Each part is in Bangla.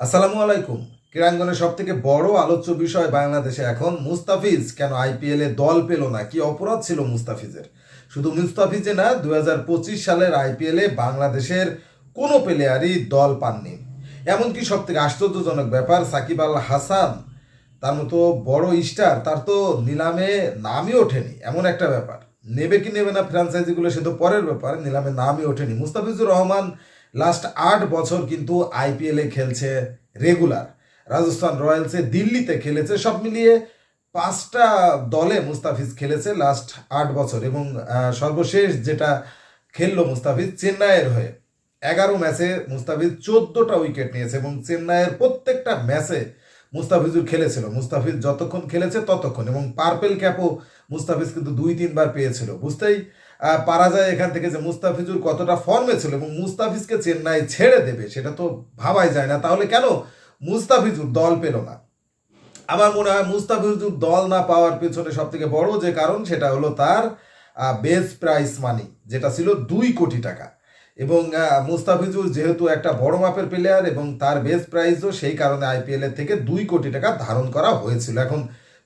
আসসালামু আলাইকুম। ক্রীড়াঙ্গনের সব থেকে বড় আলোচ্য বিষয় বাংলাদেশে এখন মুস্তাফিজ কেন আইপিএলে দল পেল না, কি অপরাধ ছিল মুস্তাফিজের। শুধু মুস্তাফিজে না, 2025 সালের আইপিএলে বাংলাদেশের কোনো প্লেয়ারই দল পাননি। এমনকি সব থেকে আশ্চর্যজনক ব্যাপার, সাকিব আল হাসান তার মতো বড় স্টার, তার তো নিলামে নামই ওঠেনি। এমন একটা ব্যাপার, নেবে কি নেবে না ফ্র্যাঞ্চাইজিগুলো সে তো পরের ব্যাপার, নিলামে নামই ওঠেনি। মুস্তাফিজুর রহমান লাস্ট 8 বছর কিন্তু আইপিএলে খেলছে রেগুলার। রাজস্থান রয়্যালসে, দিল্লিতে খেলেছে, সব মিলিয়ে 5টা দলে মুস্তাফিজ খেলেছে লাস্ট 8 বছর। এবং সর্বশেষ যেটা খেললো মুস্তাফিজ চেন্নাইয়ের হয়ে, 11 ম্যাচে মুস্তাফিজ 14টা উইকেট নিয়েছে এবং চেন্নাইয়ের প্রত্যেকটা ম্যাচে মুস্তাফিজুর খেলেছিল। মুস্তাফিজ যতক্ষণ খেলেছে ততক্ষণ, এবং পার্পেল ক্যাপও মুস্তাফিজ কিন্তু 2-3 বার পেয়েছিল। বুঝতেই পারা যায় এখান থেকে যে মুস্তাফিজুর কতটা ফর্মে ছিল, এবং মুস্তাফিজকে চেন্নাই ছেড়ে দেবে সেটা তো ভাবাই যায় না। তাহলে কেন মুস্তাফিজুর দল পেল না? আমার মনে হয় মুস্তাফিজুর দল না পাওয়ার পেছনে সব থেকে বড় যে কারণ, সেটা হলো তার বেস প্রাইস মানি, যেটা ছিল 2 কোটি টাকা। এবং মুস্তাফিজুর যেহেতু একটা বড় মাপের প্লেয়ার এবং তার বেস প্রাইসও সেই কারণে আইপিএল এর থেকে 2 কোটি টাকা ধারণ করা হয়েছিল। এখন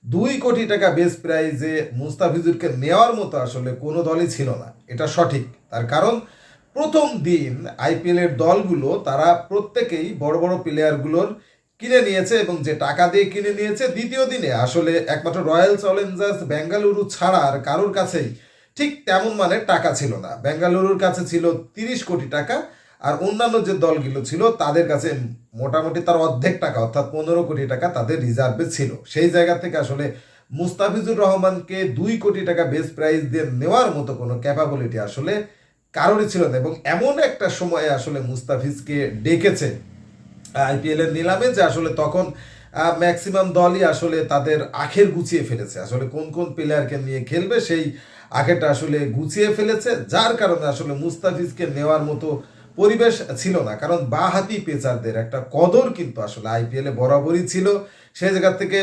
2 কোটি টাকা বেস প্রাইজে মুস্তাফিজুরকে নেওয়ার মতো আসলে কোনো দলই ছিল না, এটা সঠিক। তার কারণ প্রথম দিন আইপিএল এর দলগুলো তারা প্রত্যেকেই বড় বড় প্লেয়ারগুলোর কিনে নিয়েছে, এবং যে টাকা দিয়ে কিনে নিয়েছে, দ্বিতীয় দিনে আসলে একমাত্র রয়্যাল চ্যালেঞ্জার্স বেঙ্গালুরু ছাড়া আর কারোর কাছেই ঠিক তেমন মানের টাকা ছিল না। বেঙ্গালুরুর কাছে ছিল 30 কোটি টাকা, আর অন্যান্য যে দলগুলো ছিল তাদের কাছে মোটামুটি তার অর্ধেক টাকা, অর্থাৎ 15 কোটি টাকা তাদের রিজার্ভে ছিল। সেই জায়গা থেকে আসলে মুস্তাফিজুর রহমানকে 2 কোটি টাকা বেস প্রাইস দিয়ে নেওয়ার মতো কোনো ক্যাপাবিলিটি আসলে কারোরই ছিল না। এবং এমন একটা সময়ে আসলে মুস্তাফিজকে ডেকেছে আইপিএল এর নিলামে, যে আসলে তখন ম্যাক্সিমাম দলই আসলে তাদের আখের গুছিয়ে ফেলেছে, আসলে কোন কোন প্লেয়ারকে নিয়ে খেলবে সেই আখেরটা আসলে গুছিয়ে ফেলেছে, যার কারণে আসলে মুস্তাফিজকে নেওয়ার মতো পরিবেশ ছিল না। কারণ বাঁহাতি পেসারদের একটা কদর কিন্তু আসলে আইপিএলে বরাবরই ছিল। সেই জায়গা থেকে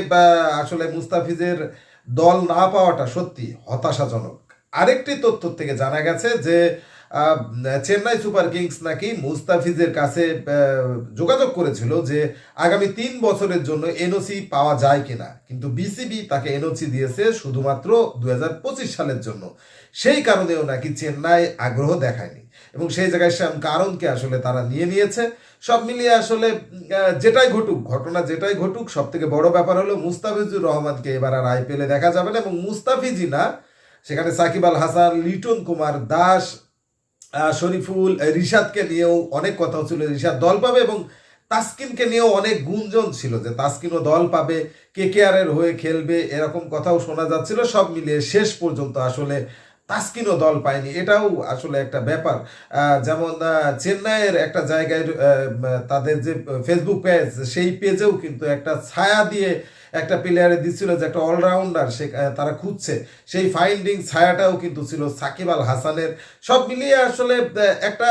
আসলে মুস্তাফিজের দল না পাওয়াটা সত্যি হতাশাজনক। আরেকটি তথ্য থেকে জানা গেছে যে চেন্নাই সুপার কিংস নাকি মুস্তাফিজের কাছে যোগাযোগ করেছিল যে আগামী 3 বছরের জন্য এনওসি পাওয়া যায় কিনা, কিন্তু বিসিবি তাকে এনওসি দিয়েছে শুধুমাত্র 2025 সালের জন্য। সেই কারণেও নাকি চেন্নাই আগ্রহ দেখায়নি, এবং সেই জায়গায় শ্যাম কারণকে আসলে তারা নিয়ে নিয়েছে। সব মিলিয়ে আসলে যেটাই ঘটুক, ঘটনা যেটাই ঘটুক, সব থেকে বড় ব্যাপার হলো মুস্তাফিজুর রহমানকে এবার আর আইপিএলে দেখা যাবে না। এবং মুস্তাফিজই না, সেখানে সাকিব আল হাসান, লিটন কুমার দাস, শরীফুল, রিশাদকে নিয়েও অনেক কথা হচ্ছিল রিশাদ দল পাবে, এবং তাসকিনকে নিয়েও অনেক গুঞ্জন ছিল যে তাসকিনও দল পাবে, কেকেআর এর হয়ে খেলবে, এরকম কথাও শোনা যাচ্ছিল। সব মিলিয়ে শেষ পর্যন্ত আসলে তাসকিনও দল পায়নি, এটাও আসলে একটা ব্যাপার। যেমন চেন্নাইয়ের একটা জায়গায় তাদের যে ফেসবুক পেজ, সেই পেজেও কিন্তু একটা ছায়া দিয়ে একটা প্লেয়ারে দিচ্ছিল যে একটা অলরাউন্ডার সে তারা খুঁজছে, সেই ফাইন্ডিং ছায়াটাও কিন্তু ছিল সাকিব আল হাসানের। সব মিলিয়ে আসলে একটা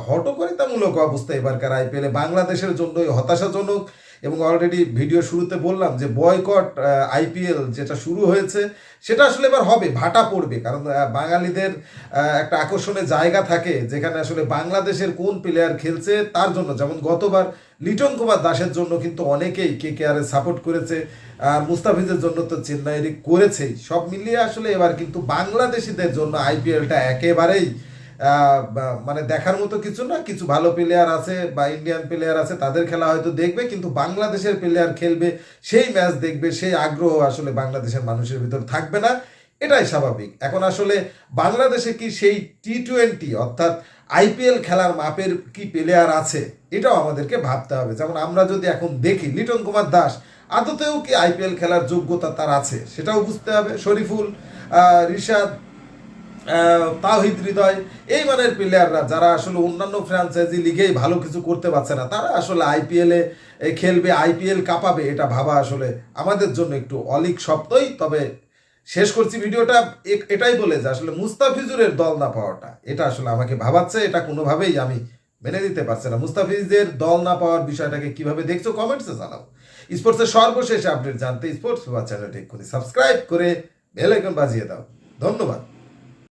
হটকরিতামূলক অবস্থা এবারকার আইপিএলে বাংলাদেশের জন্যই হতাশাজনক। এবং অলরেডি ভিডিও শুরুতে বললাম যে বয়কট আইপিএল যেটা শুরু হয়েছে, সেটা আসলে এবার হবে, ভাটা পড়বে। কারণ বাঙালিদের একটা আকর্ষণের জায়গা থাকে যেখানে আসলে বাংলাদেশের কোন প্লেয়ার খেলছে তার জন্য। যেমন গতবার লিটন কুমার দাসের জন্য কিন্তু অনেকেই কেকেআর এর সাপোর্ট করেছে, আর মুস্তাফিজের জন্য তো চেন্নাইয়েরই করেছেই। সব মিলিয়ে আসলে এবার কিন্তু বাংলাদেশিদের জন্য আইপিএলটা একেবারেই মানে দেখার মতো কিছু না। কিছু ভালো প্লেয়ার আছে বা ইন্ডিয়ান প্লেয়ার আছে, তাদের খেলা হয়তো দেখবে, কিন্তু বাংলাদেশের প্লেয়ার খেলবে, সেই ম্যাচ দেখবে, সেই আগ্রহ আসলে বাংলাদেশের মানুষের ভিতর থাকবে না। এটাই স্বাভাবিক। এখন আসলে বাংলাদেশে কি সেই টি-20 অর্থাৎ আইপিএল খেলার মাপের কি প্লেয়ার আছে, এটাও আমাদেরকে ভাবতে হবে। যেমন আমরা যদি এখন দেখি লিটন কুমার দাস আদতেও কি আইপিএল খেলার যোগ্যতা তার আছে, সেটাও বুঝতে হবে। শরীফুল, রিশাদ, তাওহিদ হৃদয়, এই মানের প্লেয়াররা যারা আসলে অন্যান্য ফ্র্যাঞ্চাইজি লিগেই ভালো কিছু করতে পারছে না, তারা আসলে আইপিএলে খেলবে, আইপিএল কাঁপাবে, এটা ভাবা আসলে আমাদের জন্য একটু অলিক স্বপ্নই। তবে শেষ করছি ভিডিওটা এটাই বলে যে আসলে মুস্তাফিজুরের দল না পাওয়াটা, এটা আসলে আমাকে ভাবাচ্ছে, এটা কোনোভাবেই আমি মেনে নিতে পারছি না। মুস্তাফিজের দল না পাওয়ার বিষয়টাকে কিভাবে দেখছো কমেন্টসে জানাও। স্পোর্টসের সর্বশেষ আপডেট জানতে স্পোর্টস চ্যানেলটি এক্ষুনি সাবস্ক্রাইব করে বেল আইকন বাজিয়ে দাও। ধন্যবাদ।